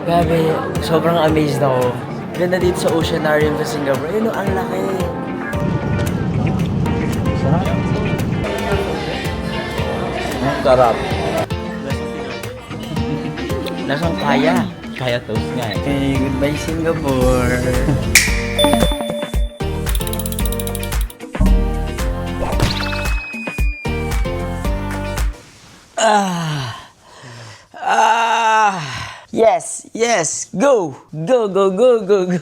Grabe, sobrang amazed ako. Ganda dito sa Oceanarium sa Singapore. Ayun, ang laki. Sarap. Sarap. Lasang kaya. Kaya toast nga eh. Okay, goodbye Singapore. Yes, yes, go! Go, go, go, go, go.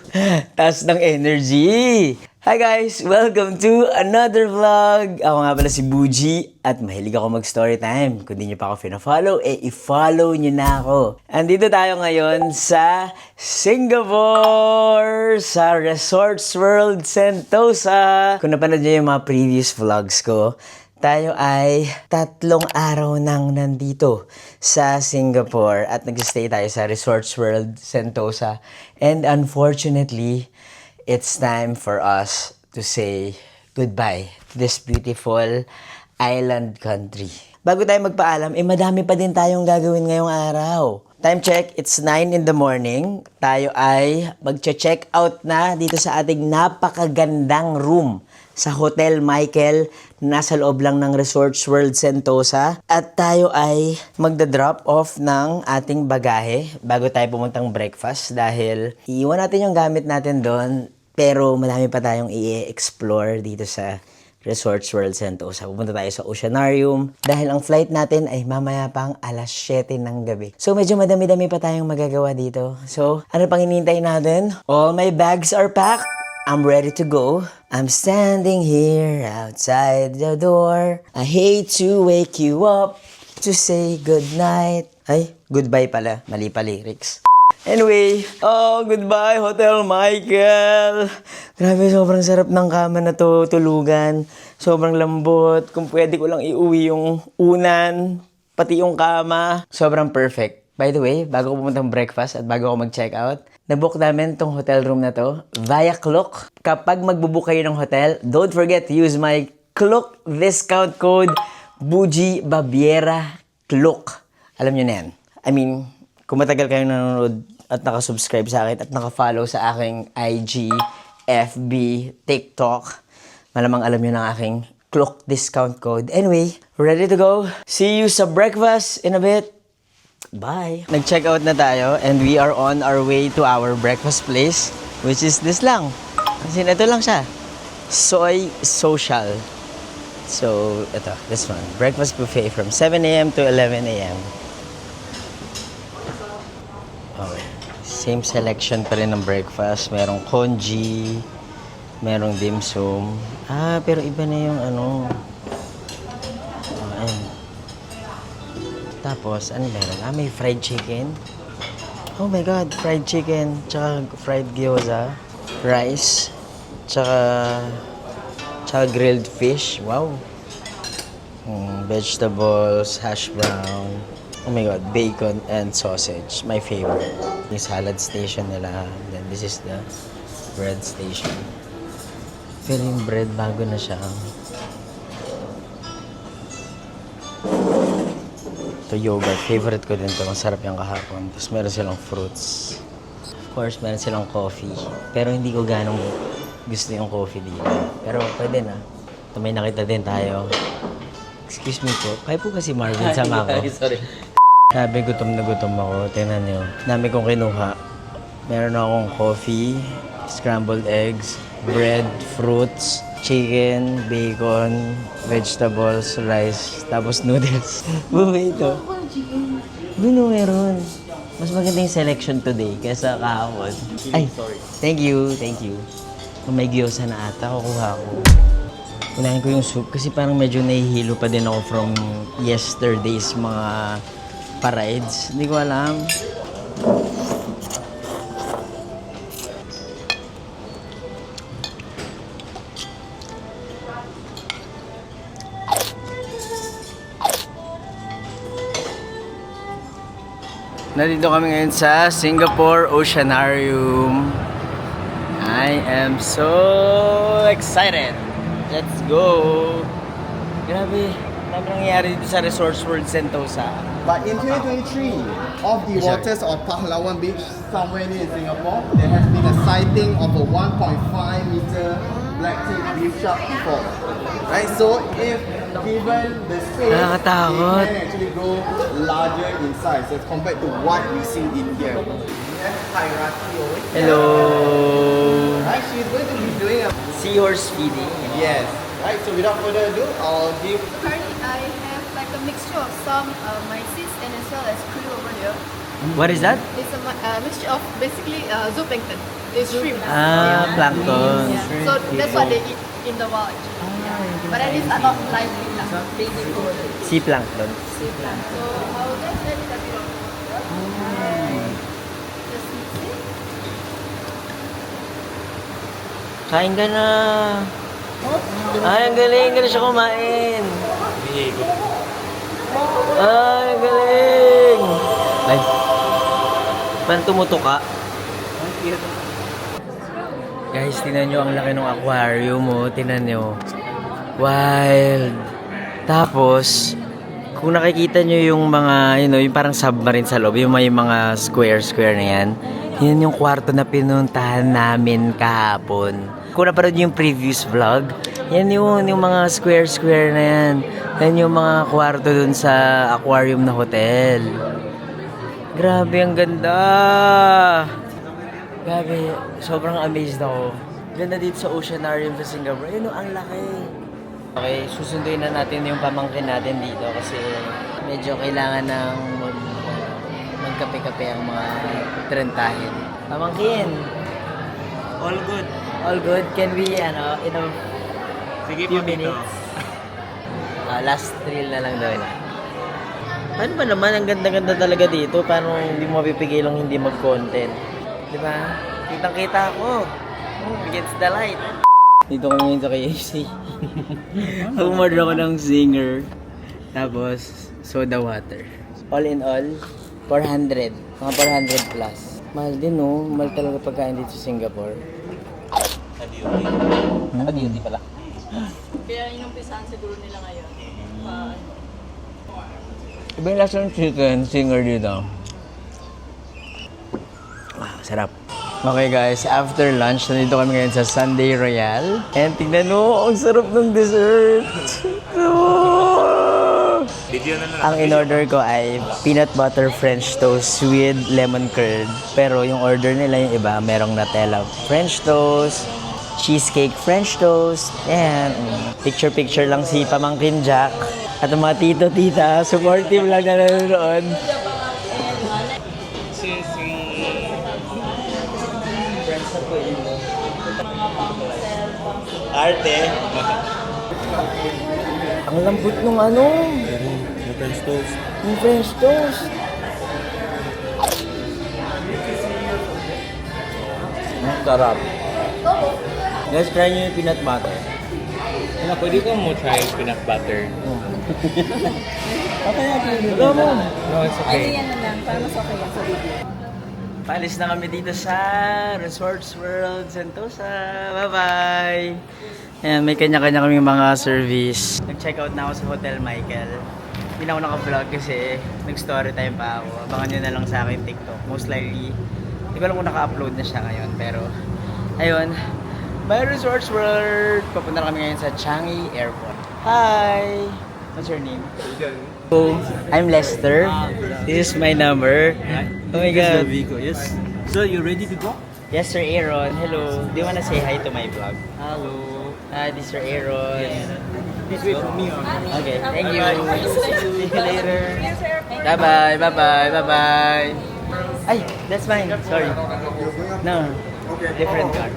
Taas ng energy. Hi guys! Welcome to another vlog. Ako nga pala si Buji at mahilig ako mag-story time. Kung di nyo pa ako fina-follow, i-follow nyo na ako. Andito tayo ngayon sa Singapore, sa Resorts World Sentosa. Kung napanood nyo yung mga previous vlogs ko, tayo ay 3 araw nang nandito sa Singapore at nag-stay tayo sa Resorts World Sentosa. And unfortunately, it's time for us to say goodbye to this beautiful island country. Bago tayo magpaalam, madami pa din tayong gagawin ngayong araw. Time check, it's 9 in the morning. Tayo ay magche-check out na dito sa ating napakagandang room sa Hotel Michael, nasa loob lang ng Resorts World Sentosa. At tayo ay magda-drop off ng ating bagahe bago tayo pumuntang breakfast dahil iiwan natin yung gamit natin doon, pero marami pa tayong i-explore dito sa Resorts World Sentosa. Pupunta tayo sa Oceanarium dahil ang flight natin ay mamaya pang alas 7 ng gabi. So medyo madami-dami pa tayong magagawa dito. So ano pang hinihintay natin? All my bags are packed. I'm ready to go. I'm standing here outside the door. I hate to wake you up to say goodnight. Ay, goodbye pala. Mali pa lyrics. Anyway, goodbye Hotel Michael. Grabe, sobrang sarap ng kama na to, tulugan. Sobrang lambot. Kung pwede ko lang iuwi yung unan, pati yung kama. Sobrang perfect. By the way, bago ko pumuntang breakfast at bago ako mag-check out, nabook namin tong hotel room na to via Klook. Kapag magbubook kayo ng hotel, don't forget to use my Klook discount code Buji Babiera Klook. Alam nyo na yan. I mean, kung matagal kayong nanonood at nakasubscribe sa akin at nakafollow sa aking IG, FB, TikTok, malamang alam nyo ng aking Klook discount code. Anyway, ready to go. See you sa breakfast in a bit. Bye! Nag-check out na tayo and we are on our way to our breakfast place, which is this lang. Kasi ito lang siya. Soy Social. So, ito, this one. Breakfast buffet from 7 a.m. to 11 a.m. Okay. Same selection pa rin ng breakfast. Merong congee, merong dim sum. Pero iba na yung ano. Ayan. Tapos, ano meron? May fried chicken. Oh my God, fried chicken. Tsaka fried gyoza. Rice. Tsaka grilled fish. Wow. Vegetables, hash brown. Oh my God, bacon and sausage. My favorite. Yung salad station nila. Then this is the bread station. Pero yung bread, bago na siya. Ito yogurt. Favorite ko din ito. Masarap yung kahapon. Tapos meron silang fruits. Of course, meron silang coffee. Pero hindi ko ganong gusto yung coffee dito. Pero pwede na. Ito may nakita din tayo. Excuse me po. Kaya po kasi Marvin, sama ko. Sorry. Sabi, gutom na gutom ako. Tingnan nyo. Dami kong kinuha. Meron akong coffee, scrambled eggs, bread, fruits, chicken, bacon, vegetables, rice, tapos noodles. Bumay ito. Doon meron. Mas maganda yung selection today kaysa kahapon. Ay, thank you, thank you. Kung may gyoza na ata, kukuha ko. Unahin ko yung soup kasi parang medyo nahihilo pa din ako from yesterday's mga pa-rides. Hindi ko alam. Nandito kami ngayon sa Singapore Oceanarium. I am so excited! Let's go! Grabe, dami nangyayari dito sa Resorts World Sentosa. But in 2023, off the waters of Pahlawan Beach, somewhere near Singapore, there has been a sighting of a 1.5 meter black-tip reef shark before. Right, so if given the space, it Nakakatakot. can actually grow larger in size as compared to what we see in here. We have Hierarchy over here. Hello. Right, she's going to be doing a Seahorse feeding. yes. Right, so without further ado, I'll give Currently, I have like a mixture of some mysis and as well as krill over here. What is that? It's a mixture of basically zooplankton. It's shrimp. Plankton. Yeah. So that's what they eat in the wild actually. Yeah. But then these are not live food. Sea plankton. So I will just add a bit of water. Just mix it. Kain ka na. Ay, ang galing. Galing siya kumain. Ay, ang galing. Ay. Paano tumutuka? Guys, tinan nyo ang laki ng aquarium mo. Tinan nyo. Wild. Tapos, kung nakikita nyo yung mga, yung parang submarine sa loob, yung may mga square na yan, yan yung kwarto na pinuntahan namin kahapon. Kung napanood nyo yung previous vlog, yan yung mga square na yan. Yan yung mga kwarto dun sa aquarium na hotel. Grabe, ang ganda! Grabe, sobrang amazed ako. Ganda dito sa Oceanarium sa Singapore. Ayun, ang laki. Okay, susunduin na natin yung pamangkin natin dito kasi medyo kailangan ng magkape-kape ang mga trentahin. Pamangkin! All good. All good? Can we, in a few minutes? Last thrill na lang daw na. Paano ba naman? Ang ganda-ganda talaga dito. Paano hindi mo mapipigilang hindi mag-content? Di ba? Kitang-kita ako. Against the light. Dito kami ngayon sa KFC. Umorder ako ng zinger. Tapos, soda water. All in all, 400. Mga 400 plus. Mahal din, no? Mahal talaga pagkain dito sa Singapore. Hindi pala. Kaya inumpisahan siguro nila ngayon. Iba yung lasa ng chicken, zinger dito. Sarap. Okay guys, after lunch, nandito kami ngayon sa Sunday Royal. And tingnan mo, ang sarap ng dessert! Ang in-order ko ay peanut butter French toast with lemon curd. Pero yung order nila yung iba, merong Nutella French toast, cheesecake French toast, and picture-picture lang si Pamangkin Jack. At ang mga tito-tita, supportive lang na nanonood. Arte. Ang lambot nung ano. Yung French toast. Yung French toast. Ang sarap. Guys, try nyo yung peanut butter. Pwede ko mo try peanut butter. Wala mo. No, it's okay. Yan na lang, para mas okay yan sa video. Paalis na kami dito sa Resorts World Sentosa. Bye-bye! Ayan, may kanya-kanya kaming mga service. Nag-check out na ako sa Hotel Michael. Hindi na ako naka-vlog kasi nag-story time pa ako. Abangan nyo na lang sa akin TikTok. Most likely, hindi ko alam kung naka-upload na siya ngayon. Pero, ayun. Bye Resorts World! Papunta na kami ngayon sa Changi Airport. Hi! What's your name? So, I'm Lester. This is my number. Oh my God. Yes. So, you ready to go? Yes, Sir Aaron. Hello. Do you wanna say hi to my vlog? Hello. Hi, this is Sir Aaron. Please wait for me. Okay, thank you. See you later. Bye-bye, bye-bye, bye-bye. Ay, that's mine. Sorry. No. Different car.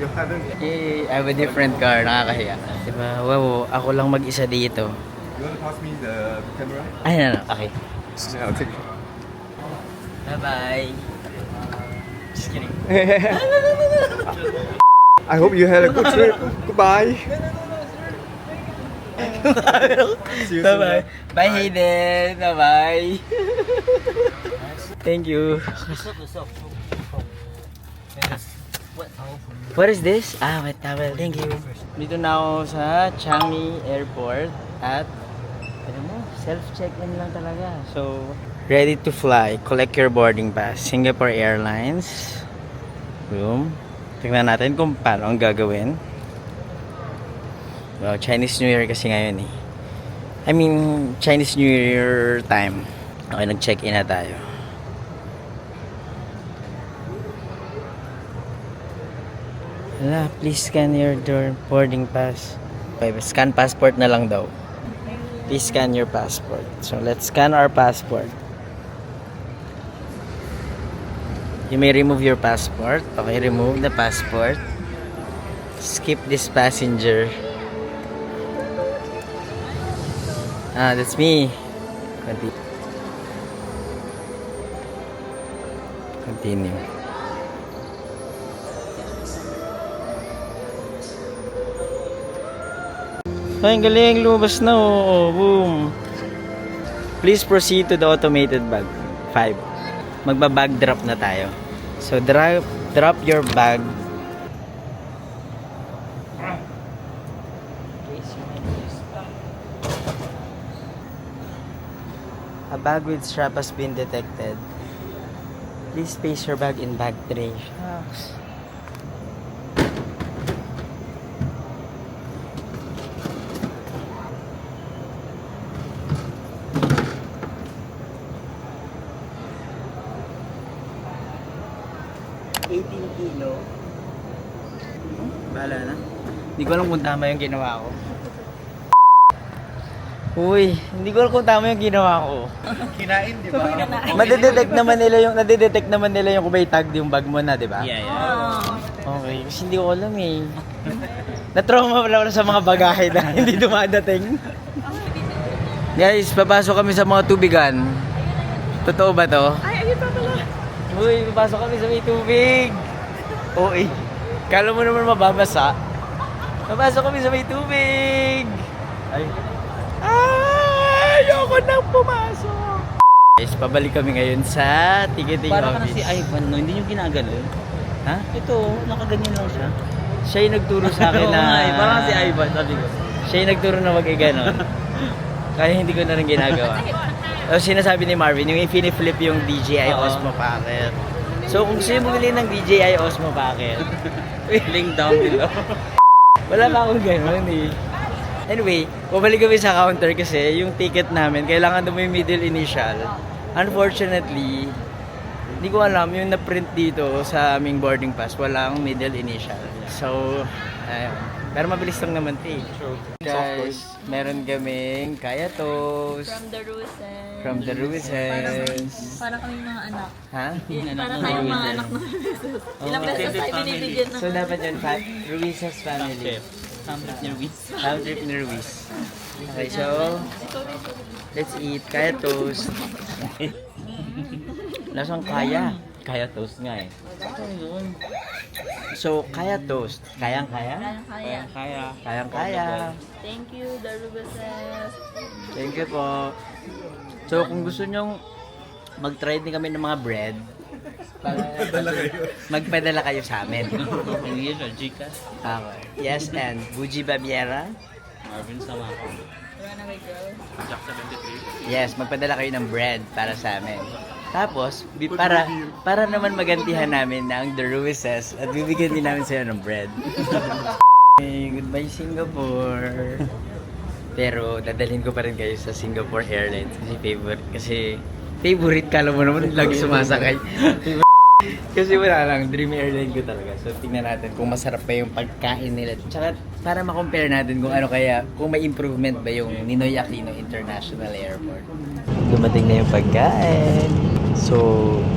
Yay, I have a different car. Nakakahiya. Diba? Wow, ako lang mag-isa dito. You want to pass me the camera? Ay, no. Okay. Yeah, I'll take it. Bye-bye. Just kidding. I hope you had a good trip. Goodbye. See you soon. Bye-bye. Bye, Hayden. Bye-bye. Thank you. What is this? Wet towel. Thank you. Dito na ako sa Changi Airport at ano mo, self-check-in lang talaga. So, Ready to fly. Collect your boarding pass. Singapore Airlines. Boom. Tingnan natin kung paano ang gagawin. Well, Chinese New Year kasi ngayon eh. I mean, Chinese New Year time. Okay, nag-check-in na tayo. Wala, please scan your boarding pass. Okay, scan passport na lang daw. Please scan your passport. So, let's scan our passport. You may remove your passport. Okay, remove the passport. Skip this passenger. Ah, that's me. Continue. Ay, ang galing. Lumabas na. Oh. Boom. Please proceed to the automated bag. 5. Magba-bag drop na tayo. So, drop your bag. A bag with strap has been detected. Please place your bag in bag tray. Shucks. Kilo. Bahala na. Hindi ko alam kung tama yung ginawa ko. Uy, hindi ko alam kung tama yung ginawa ko. Kinain, di ba? Nadidetect naman nila yung kung may tag yung bag mo na, di ba? Yeah, yeah. Okay, kasi hindi ko alam eh. Na-trauma pala ako sa mga bagahe na hindi dumadating. Guys, papasok kami sa mga tubigan. Totoo ba to? Ay, ayun pa pala. Uy, papasok kami sa may tubig. Oy, kala mo naman mababasa. Papasok kami sa may tubig. Ay. Ayoko nang pumasok. Guys, pabalik kami ngayon sa ticketing Parang office. si Ivan, no? Hindi nyo ginaganon. Ha? Ito, nakaganyan lang siya. Siya yung nagturo sa akin na... Parang si Ivan, sabi ko. Siya yung nagturo na mag-ganon. Kaya hindi ko na rin ginagawa. O sinasabi ni Marvin, yung i-flip yung DJI Osmo Pocket. So kung gusto yung bumili ng DJI Osmo Pocket, Link down below. wala pa akong ganon eh. Anyway, bumalik kami sa counter kasi yung ticket namin, kailangan doon may middle initial. Unfortunately, hindi ko alam, yung na-print dito sa aming boarding pass, walang middle initial. So, ayun. Pero mabilis lang naman ito eh. Guys, meron kaming Kaya Toast. From the Ruses. From the Ruises. Para kaming mga anak. Ha? Para kayong mga anak ng Ruses. Ilang beses tayo binibigyan ng... So, dapat yun, Ruises family. Samtrip ni Ruiz. Trip ni Ruiz. Okay, so, let's eat Kaya Toast. Lasang kaya. Kaya toast nga eh. So, Kaya Toast. Kayang-kaya? Kaya. Kaya. Kayang-kaya. Thank you, the Ruses. Thank you po. So, kung gusto nyong mag-try din kami ng mga bread, magpadala kayo sa amin. Yes, Gcash. Okay. Yes, and Buji Babiera. Marvin Samako. Runaway girl. Jack 73. Yes, magpadala kayo ng bread para sa amin. Tapos, para naman magantihan namin ng The Ruises at bibigyan din namin sa'yo ng bread. Hey, goodbye Singapore. Pero dadalhin ko pa rin kayo sa Singapore Airlines kasi favorite kala mo naman lagi sumasakay. Kasi wala lang, dream airline ko talaga. So tingnan natin kung masarap pa yung pagkain nila. Tsaka para ma-compare natin kung ano kaya, kung may improvement ba yung Ninoy Aquino International Airport. Dumating na yung pagkain. So,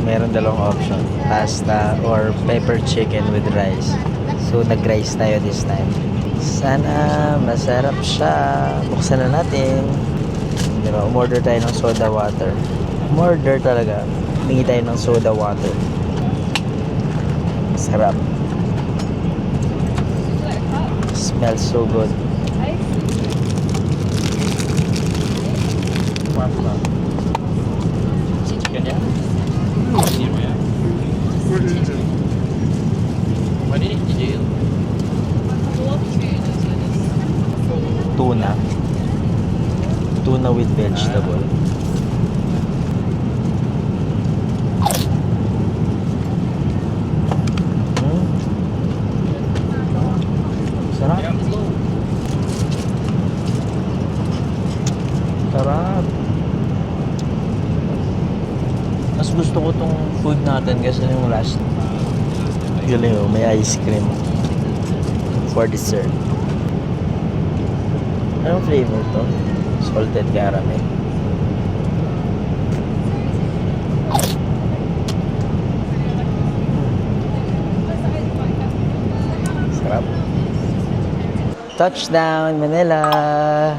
meron dalawang option. Pasta or pepper chicken with rice. So, nag-rice tayo this time. Sana masarap siya. Buksan na natin. Diba? Umorder tayo ng soda water. Umorder talaga. Humingi tayo ng soda water. Sarap. Smells so good. Chicken yan? Hindi mo yan? What did you do? Tuna. Tuna with vegetable. crust. Galing oh, may ice cream. For dessert. Anong flavor to? Salted caramel. Sarap. Touchdown, Manila!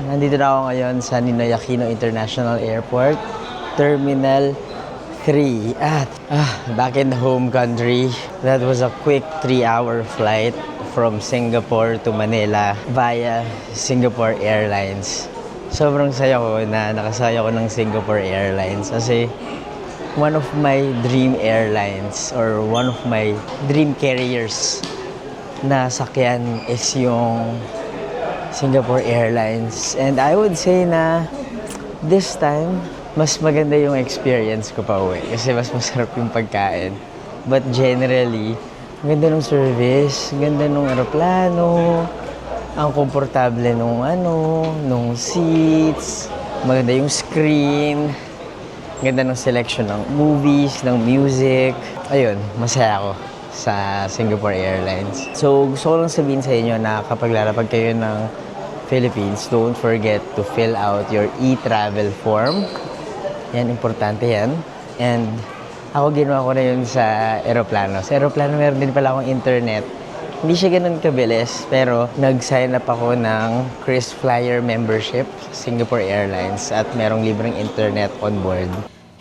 Nandito na ako ngayon sa Ninoy Aquino International Airport, Terminal 3. At, back in the home country. That was a quick 3-hour flight from Singapore to Manila via Singapore Airlines. Sobrang saya ko na nakasaya ko ng Singapore Airlines kasi one of my dream airlines or one of my dream carriers na sakyan is yung Singapore Airlines. And I would say na this time, mas maganda yung experience ko pa uwi kasi mas masarap yung pagkain. But generally, ang ganda ng service, ang ganda ng aeroplano, ang komportable nung nung seats, maganda yung screen, ang ganda ng selection ng movies, ng music. Ayun, masaya ako sa Singapore Airlines. So, gusto ko lang sabihin sa inyo na kapag lalapag kayo ng Philippines, don't forget to fill out your e-travel form. Yan, importante yan. And ako ginawa ko na yun sa aeroplano. Sa aeroplano, meron din pala akong internet. Hindi siya ganun kabilis, pero nag-sign up ako ng KrisFlyer membership sa Singapore Airlines at merong libreng internet on board.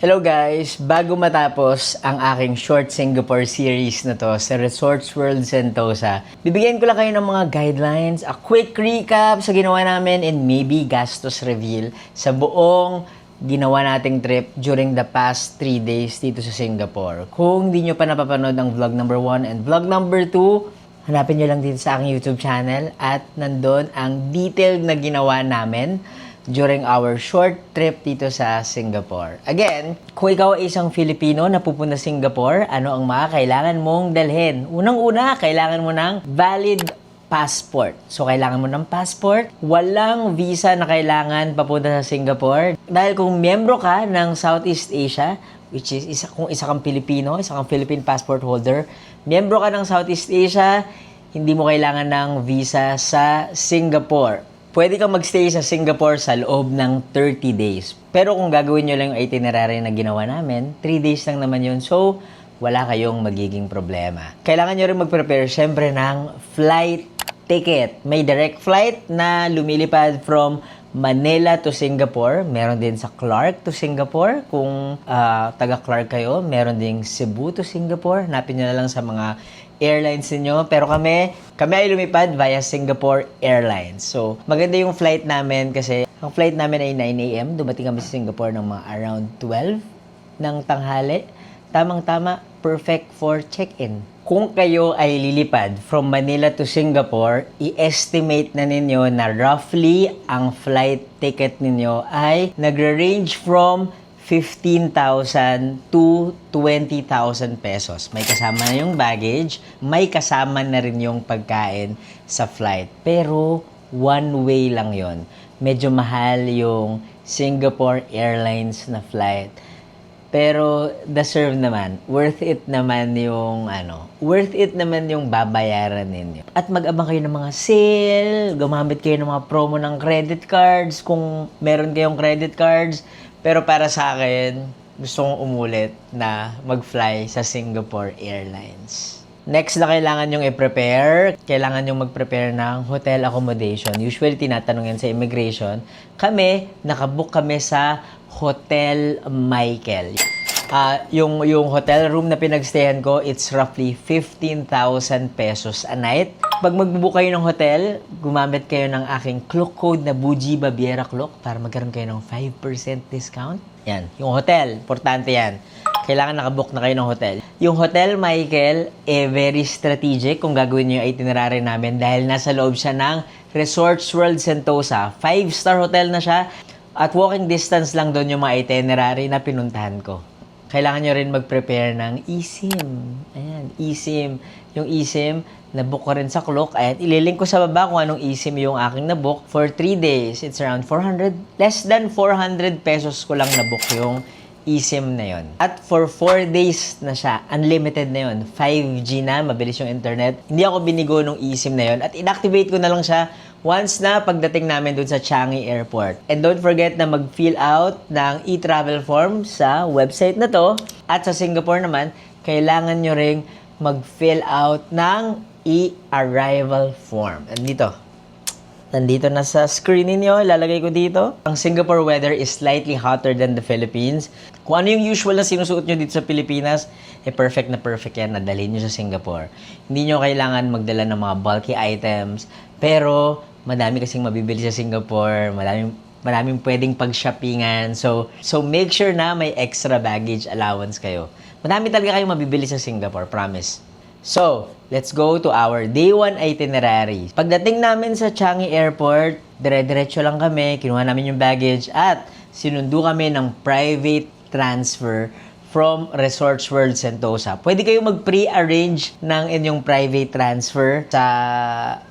Hello guys! Bago matapos ang aking short Singapore series na to sa Resorts World Sentosa, bibigyan ko lang kayo ng mga guidelines, a quick recap sa ginawa namin and maybe gastos reveal sa buong ginawa nating trip during the past 3 days dito sa Singapore. Kung hindi nyo pa napapanood ang vlog number 1 and vlog number 2, hanapin nyo lang dito sa aking YouTube channel at nandun ang detailed na ginawa namin during our short trip dito sa Singapore. Again, kung ikaw ay isang Filipino na pupunta sa Singapore, ano ang mga kailangan mong dalhin? Unang-una, kailangan mo ng valid passport. So, kailangan mo ng passport. Walang visa na kailangan papunta sa Singapore. Dahil kung miyembro ka ng Southeast Asia, which is kung isa kang Pilipino, isa kang Philippine passport holder, miyembro ka ng Southeast Asia, hindi mo kailangan ng visa sa Singapore. Pwede kang magstay sa Singapore sa loob ng 30 days. Pero kung gagawin nyo lang yung itinerary na ginawa namin, 3 days lang naman yun. So, wala kayong magiging problema. Kailangan nyo rin mag-prepare syempre ng flight ticket. May direct flight na lumilipad from Manila to Singapore. Meron din sa Clark to Singapore. Kung taga Clark kayo, meron din Cebu to Singapore. Hanapin nyo na lang sa mga airlines niyo. Pero kami ay lumipad via Singapore Airlines. So, maganda yung flight namin kasi ang flight namin ay 9 a.m. Dumating kami sa Singapore ng mga around 12 ng tanghali. Tamang-tama, perfect for check-in. Kung kayo ay lilipad from Manila to Singapore, i-estimate na ninyo na roughly ang flight ticket ninyo ay nagre-range from 15,000 to 20,000 pesos. May kasama na yung baggage, may kasama na rin yung pagkain sa flight. Pero one way lang yon. Medyo mahal yung Singapore Airlines na flight. Pero deserve naman, worth it naman yung babayaran ninyo. At mag-abang kayo ng mga sale, gumamit kayo ng mga promo ng credit cards kung meron kayong credit cards. Pero para sa akin, gusto kong umulit na mag-fly sa Singapore Airlines. Next na kailangan nyong i-prepare, kailangan nyong mag-prepare ng hotel accommodation. Usually, tinatanong yan sa immigration. Nakabook kami sa Hotel Michael. Yung hotel room na pinagstayan ko, it's roughly 15,000 pesos a night. Pag magbubook kayo ng hotel, gumamit kayo ng aking clock code na Buji Baviera Clock para magkaroon kayo ng 5% discount. Yan, yung hotel, importante yan. Kailangan nakabook na kayo ng hotel. Yung Hotel Michael, very strategic kung gagawin nyo yung itinerary namin dahil nasa loob siya ng Resorts World Sentosa. 5-star hotel na siya at walking distance lang doon yung mga itinerary na pinuntahan ko. Kailangan nyo rin mag-prepare ng eSIM. Ayan, eSIM. Yung eSIM, nabook ko rin sa Klook. Ayan, ililink ko sa baba kung anong eSIM yung aking nabook. For 3 days, it's around 400, less than 400 pesos ko lang nabook yung eSIM na yon. At for 4 days na siya, unlimited na yon. 5G na, mabilis yung internet. Hindi ako binigo nung eSIM na yon at inactivate ko na lang siya once na pagdating namin dun sa Changi Airport. And don't forget na mag-fill out ng e-travel form sa website na to. At sa Singapore naman, kailangan nyo ring mag-fill out ng e-arrival form. Nandito na sa screen ninyo, ilalagay ko dito. Ang Singapore weather is slightly hotter than the Philippines. Kung ano yung usual na sinusuot nyo dito sa Pilipinas, perfect yan na dalhin nyo sa Singapore. Hindi nyo kailangan magdala ng mga bulky items, pero madami kasing mabibili sa Singapore, maraming pwedeng pag-shoppingan. So make sure na may extra baggage allowance kayo. Madami talaga kayong mabibili sa Singapore, promise. So, let's go to our day 1 itinerary. Pagdating namin sa Changi Airport, dire-diretso lang kami, kinuha namin yung baggage at sinundo kami ng private transfer from Resorts World Sentosa. Pwede kayo mag-pre-arrange ng inyong private transfer sa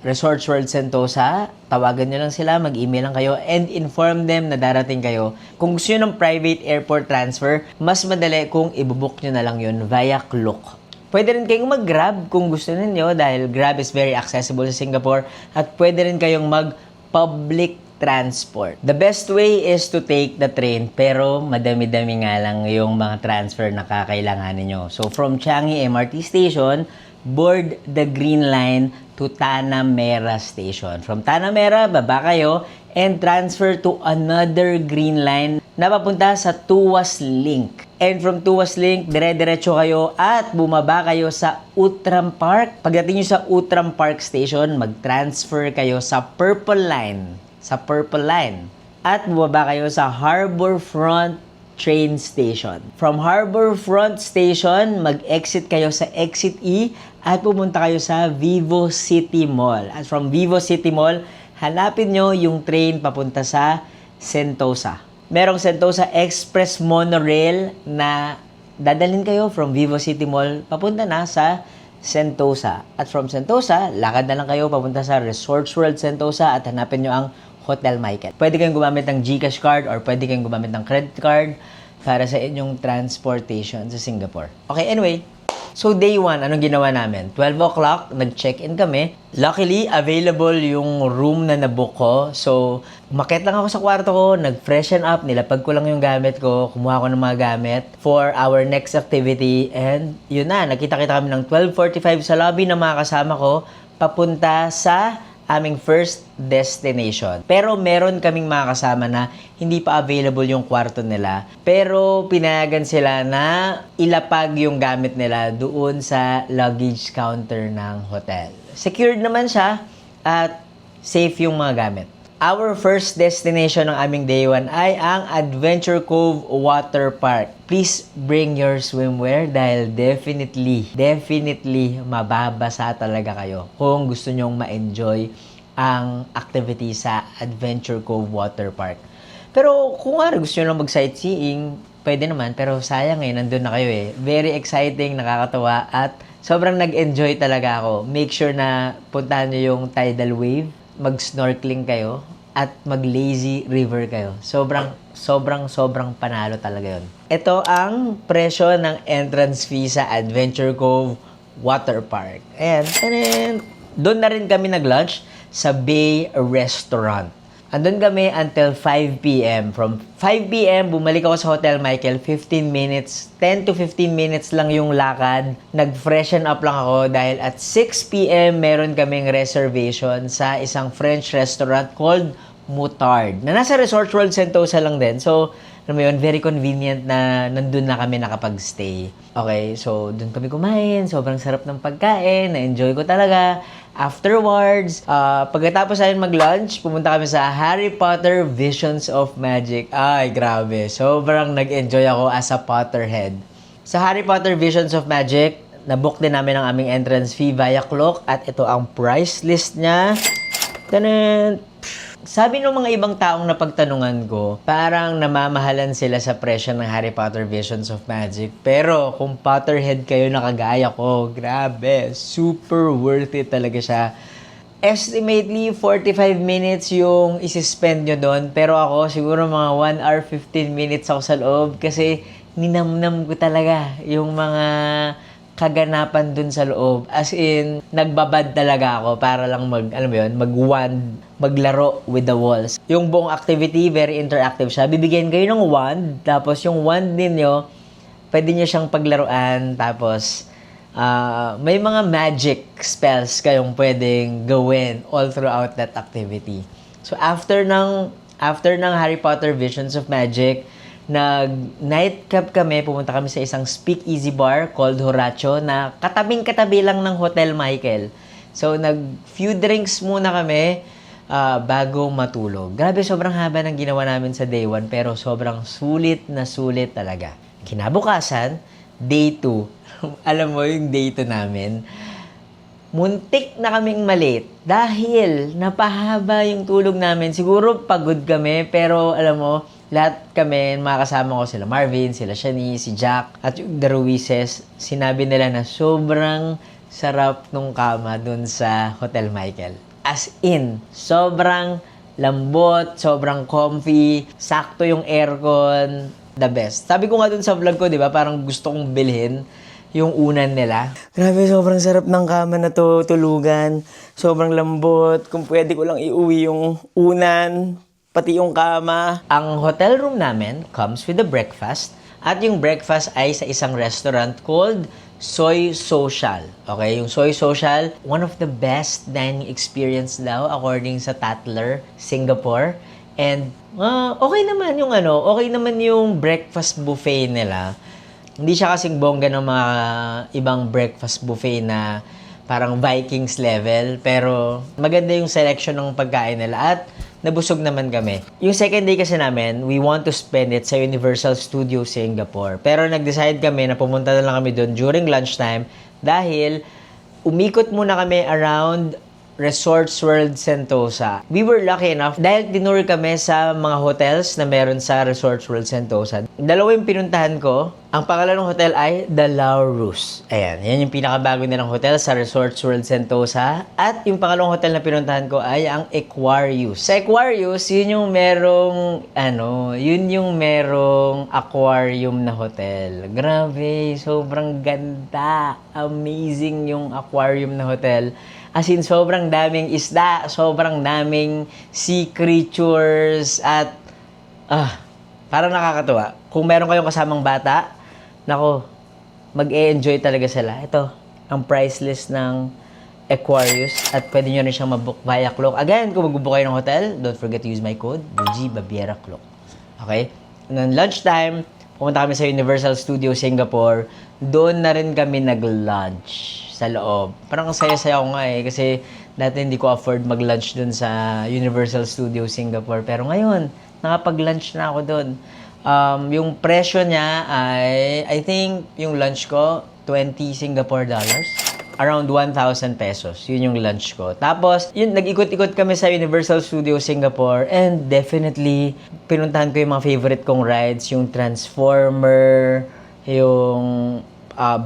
Resorts World Sentosa. Tawagan nyo lang sila, mag-email lang kayo and inform them na darating kayo. Kung gusto nyo ng private airport transfer, mas madali kung ibubook nyo na lang yun via Klook. Pwede rin kayong mag-Grab kung gusto ninyo dahil Grab is very accessible sa Singapore at pwede rin kayong mag-public transport. The best way is to take the train pero madami-dami nga lang yung mga transfer na kakailanganin nyo. So from Changi MRT Station, board the Green Line to Tanah Merah Station. From Tanah Merah, baba kayo and transfer to another Green Line na papunta sa Tuas Link. And from Tuas Link, dire-diretso kayo at bumaba kayo sa Outram Park. Pagdating nyo sa Outram Park Station, mag-transfer kayo sa Purple Line. At bumaba kayo sa Harbourfront Train Station. From Harbourfront Station, mag-exit kayo sa Exit E at pumunta kayo sa Vivo City Mall. At from Vivo City Mall, hanapin nyo yung train papunta sa Sentosa. Merong Sentosa Express Monorail na dadalhin kayo from Vivo City Mall papunta na sa Sentosa. At from Sentosa, lakad na lang kayo papunta sa Resorts World Sentosa at hanapin nyo ang Hotel Michael. Pwede kayong gumamit ng GCash card or pwede kayong gumamit ng credit card para sa inyong transportation sa Singapore. Okay, anyway. So, day 1, anong ginawa namin? 12 o'clock, nag-check-in kami. Luckily, available yung room na nabook ko. So, umakyat lang ako sa kwarto ko, nag-freshen up, nilapag ko lang yung gamit ko, kumuha ko ng mga gamit for our next activity. And yun na, nakita-kita kami ng 12:45 sa lobby ng mga kasama ko, papunta sa aming first destination. Pero meron kaming mga kasama na hindi pa available yung kwarto nila. Pero pinayagan sila na ilapag yung gamit nila doon sa luggage counter ng hotel. Secured naman siya at safe yung mga gamit. Our first destination ng aming day 1 ay ang Adventure Cove Water Park. Please bring your swimwear dahil definitely mababasa talaga kayo kung gusto nyong ma-enjoy ang activity sa Adventure Cove Water Park. Pero kung gusto nyo lang mag-sightseeing, pwede naman. Pero sayang nandun na kayo eh. Very exciting, nakakatawa at sobrang nag-enjoy talaga ako. Make sure na puntahan nyo yung tidal wave, mag-snorkeling kayo, at mag-lazy river kayo. Sobrang panalo talaga yun. Ito ang presyo ng entrance fee sa Adventure Cove Water Park. Ayan. Doon na rin kami nag-lunch sa Bay Restaurant. Andun kami until 5 p.m. From 5 p.m., bumalik ako sa Hotel Michael, 10 to 15 minutes lang yung lakad. Nag-freshen up lang ako dahil at 6 p.m. meron kaming reservation sa isang French restaurant called Mutard, na nasa Resorts World Sentosa lang din. So, alam mo yun, very convenient na nandun na kami nakapag-stay. Okay, so dun kami kumain, sobrang sarap ng pagkain, na-enjoy ko talaga. Afterwards, pagkatapos namin mag-lunch, pumunta kami sa Harry Potter Visions of Magic. Ay, grabe. Sobrang nag-enjoy ako as a Potterhead. Sa Harry Potter Visions of Magic, nabook din namin ang aming entrance fee via Klook at ito ang price list niya. Tanan! Sabi ng mga ibang taong napagtanungan ko, parang namamahalan sila sa presyo ng Harry Potter Visions of Magic. Pero kung Potterhead kayo na kagaya ko, grabe, super worth it talaga siya. Estimately, 45 minutes yung isi-spend nyo doon. Pero ako, siguro mga 1 hour 15 minutes ako sa loob kasi ninamnam ko talaga yung mga kaganapan dun sa loob. As in, nagbabad talaga ako para lang mag-wand, maglaro with the walls. Yung buong activity, very interactive siya. Bibigyan kayo ng wand, tapos yung wand ninyo, pwede nyo siyang paglaruan, tapos may mga magic spells kayong pwedeng gawin all throughout that activity. So after ng Harry Potter Visions of Magic, nag-nightcap kami, pumunta kami sa isang speakeasy bar called Horatio na katabing-katabi lang ng Hotel Michael. So, nag-few drinks muna kami bago matulog. Grabe, sobrang haba ng ginawa namin sa day 1 pero sobrang sulit na sulit talaga. Kinabukasan, day 2. Alam mo yung day 2 namin, muntik na kaming malate dahil napahaba yung tulog namin. Siguro pagod kami pero alam mo, lahat kami, mga kasama ko, sila Marvin, sila Shani, si Jack, at yung The Ruizes, sinabi nila na sobrang sarap nung kama dun sa Hotel Michael. As in, sobrang lambot, sobrang comfy, sakto yung aircon, the best. Sabi ko nga dun sa vlog ko, di ba, parang gusto kong bilhin yung unan nila. Grabe, sobrang sarap ng kama na to, tulugan. Sobrang lambot. Kung pwede ko lang iuwi yung unan, pati yung kama. Ang hotel room namin comes with a breakfast. At yung breakfast ay sa isang restaurant called Soy Social. Okay, yung Soy Social, one of the best dining experience daw according sa Tatler, Singapore. And okay naman yung breakfast buffet nila. Hindi siya kasing bongga ng mga ibang breakfast buffet na parang Vikings level. Pero maganda yung selection ng pagkain nila at nabusog naman kami. Yung second day kasi namin, we want to spend it sa Universal Studios Singapore. Pero nag-decide kami na pumunta na lang kami doon during lunchtime dahil umikot muna kami around Resorts World Sentosa. We were lucky enough dahil tinur kami sa mga hotels na meron sa Resorts World Sentosa. Dalawa yung pinuntahan ko. Ang pangalan ng hotel ay The Laurus. Ayan, yan yung pinakabago nilang hotel sa Resorts World Sentosa. At yung pangalawang hotel na pinuntahan ko ay ang Aquarius. Sa Aquarius, yun yung merong aquarium na hotel. Grabe, sobrang ganda. Amazing yung aquarium na hotel. As in, sobrang daming isda, sobrang daming sea creatures, at parang nakakatuwa. Kung meron kayong kasamang bata, nako, mag-e-enjoy talaga sila. Ito, ang price list ng Aquarius, at pwede nyo rin siyang mabook via Klook. Again, kung mag-book kayo ng hotel, don't forget to use my code, BG Babiera Klook. Okay? And then lunchtime, pumunta kami sa Universal Studios Singapore. Doon na rin kami nag-lunch sa loob. Parang saya-saya ko nga kasi dati hindi ko afford mag-lunch doon sa Universal Studios Singapore. Pero ngayon, nakapag-lunch na ako doon. Yung presyo niya ay, I think, yung lunch ko, 20 Singapore dollars. Around 1,000 pesos. Yun yung lunch ko. Tapos, yun, nag-ikot-ikot kami sa Universal Studios Singapore, and definitely, pinuntahan ko yung mga favorite kong rides, yung Transformer, yung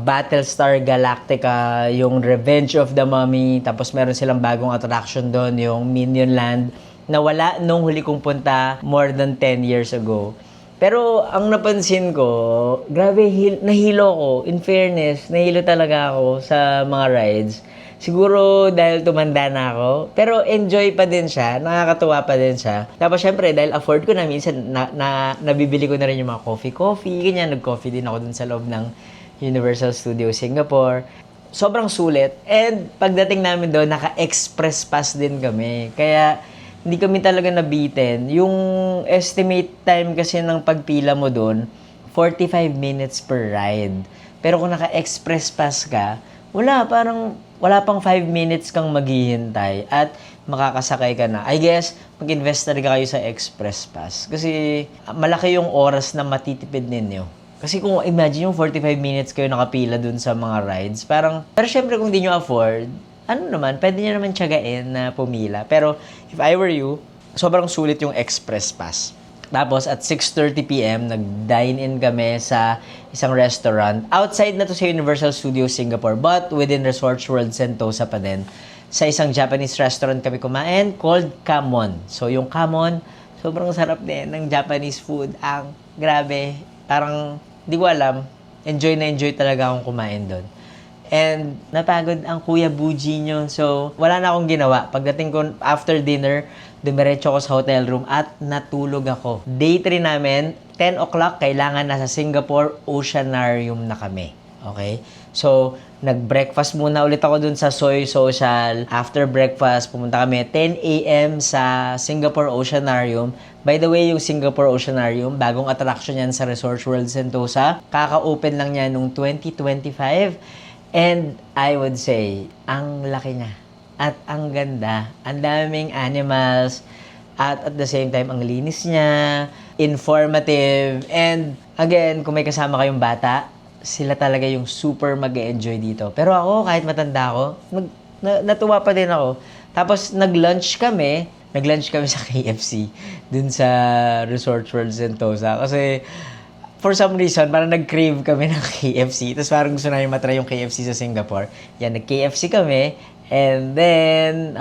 Battlestar Galactica, yung Revenge of the Mummy, tapos meron silang bagong attraction doon, yung Minion Land, na wala nung huli kong punta more than 10 years ago. Pero ang napansin ko, grabe, nahilo ko. In fairness, nahilo talaga ako sa mga rides. Siguro dahil tumanda na ako, pero enjoy pa din siya, nakakatuwa pa din siya. Tapos syempre, dahil afford ko na, minsan nabibili ko na rin yung mga coffee, ganyan, nag-coffee din ako dun sa loob ng Universal Studios Singapore. Sobrang sulit. And pagdating namin doon, naka-express pass din kami. Kaya hindi kami talaga nabitin. Yung estimate time kasi ng pagpila mo doon, 45 minutes per ride. Pero kung naka-express pass ka, wala pang 5 minutes kang maghihintay at makakasakay ka na. I guess, mag-invest talaga kayo sa express pass. Kasi malaki yung oras na matitipid ninyo. Kasi kung imagine yung 45 minutes kayo nakapila dun sa mga rides, pero syempre kung di nyo afford, pwede nyo naman tiyagain na pumila. Pero if I were you, sobrang sulit yung express pass. Tapos at 6:30 p.m., nag-dine-in kami sa isang restaurant. Outside na to sa Universal Studios Singapore, but within Resorts World Sentosa pa din. Sa isang Japanese restaurant kami kumain called Kamon. So yung Kamon, sobrang sarap din ng Japanese food. Ang grabe, parang di ko alam, enjoy na enjoy talaga akong kumain doon. And napagod ang Kuya Buji nyo. So, wala na akong ginawa. Pagdating ko after dinner, dumiretso ako sa hotel room at natulog ako. Day 3 namin, 10 o'clock, kailangan nasa Singapore Oceanarium na kami. Okay? So, nag-breakfast muna ulit ako dun sa Soy Social. After breakfast, pumunta kami 10 a.m. sa Singapore Oceanarium. By the way, yung Singapore Oceanarium, bagong attraction yan sa Resorts World Sentosa. Kaka-open lang niya nung 2025. And I would say, ang laki niya. At ang ganda. Ang daming animals. At the same time, ang linis niya. Informative. And again, kung may kasama kayong bata, sila talaga yung super mag-enjoy dito. Pero ako, kahit matanda ako, natuwa pa din ako. Tapos, nag-lunch kami sa KFC dun sa Resort World Sentosa. Kasi, for some reason, parang nag-crave kami ng KFC. Tapos parang gusto namin matry yung KFC sa Singapore. Yan, nag-KFC kami. And then,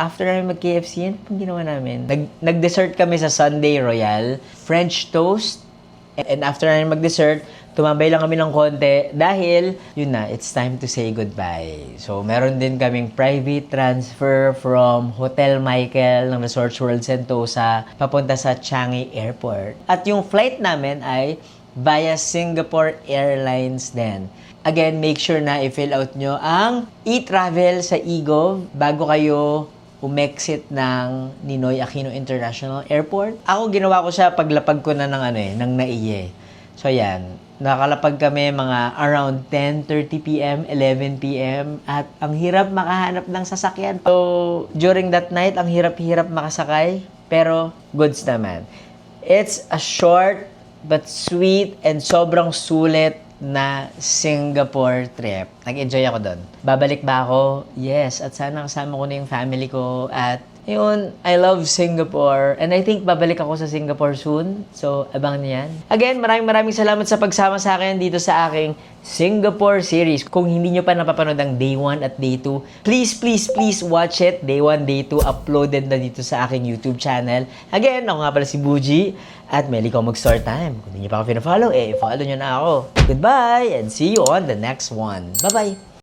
after namin mag-KFC, yan pong ginawa namin. Nag-dessert kami sa Sundae Royal. French toast. And after namin mag-dessert, tumambay lang kami ng konti dahil, yun na, it's time to say goodbye. So, meron din kaming private transfer from Hotel Michael ng Resorts World Sentosa papunta sa Changi Airport. At yung flight namin ay via Singapore Airlines din. Again, make sure na i-fill out nyo ang e-travel sa eGov bago kayo umexit ng Ninoy Aquino International Airport. Ako, ginawa ko siya paglapag ko na ng NAIE. So, yan. Nakalapag kami mga around 10:30 p.m., 11 p.m. At ang hirap makahanap ng sasakyan. So, during that night, ang hirap-hirap makasakay. Pero, goods naman. It's a short but sweet and sobrang sulit na Singapore trip. Nag-enjoy ako doon. Babalik ba ako? Yes. At sana kasama ko na yung family ko. At yun, I love Singapore. And I think babalik ako sa Singapore soon. So, abangan niyo yan. Again, maraming salamat sa pagsama sa akin dito sa aking Singapore series. Kung hindi nyo pa napapanood ang Day 1 at Day 2, please watch it. Day 1, Day 2, uploaded na dito sa aking YouTube channel. Again, ako nga pala si Buji. At may ikaw mag-start time. Kung hindi nyo pa ako pina-follow, follow nyo na ako. Goodbye and see you on the next one. Bye-bye!